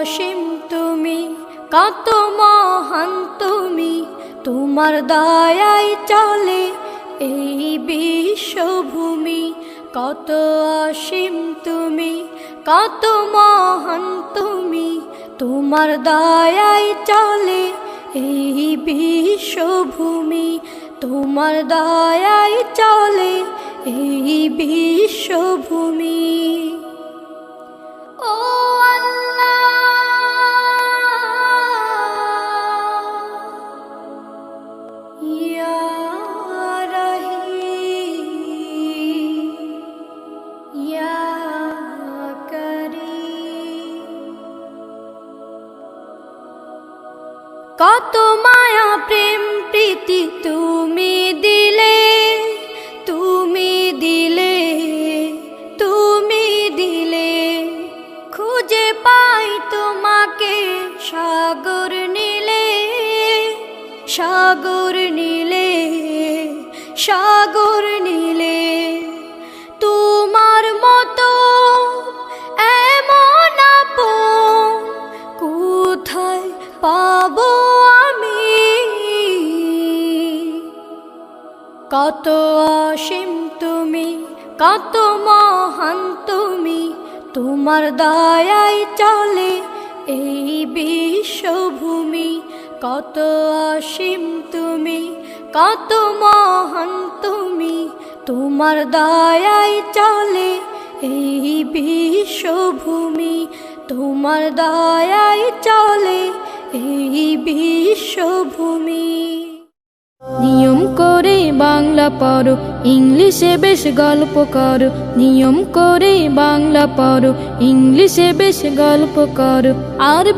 অসীম তুমি, কত মহান তুমি, তোমার দয়ায় চলে এই বিশ্বভূমি। কত অসীম তুমি, কত মহান তুমি, তোমার দয়ায় চলে এই বিশ্বভূমি। তোমার দয়ায় চলে এই বিশ্বভূমি। ও কত মায়া প্রেম প্রীতি তুমি দিলে, তুমি দিলে, তুমি দিলে। খুঁজে পাই তোমাকে সাগর নীলে, সাগর নীলে, সাগর নীলে। তোমার মতো এমন আপন কোথায় পাবো আমি। কত অসীম তুমি, কত মহান তুমি, তোমার দয়ায় চলে এই বিশ্বভূমি। কত অসীম তুমি, কত মহান তুমি, তোমার দয়ায় চলে এই বিশ্বভূমি। তোমার দয়ায় চলে এই বিশ্বভূমি। নিয়ম করে বাংলা পড়ো, ইংলিশে বেশ গল্প করো। নিয়ম করে বাংলা পড়ো, ইংলিশে বেশ গল্প করো। আর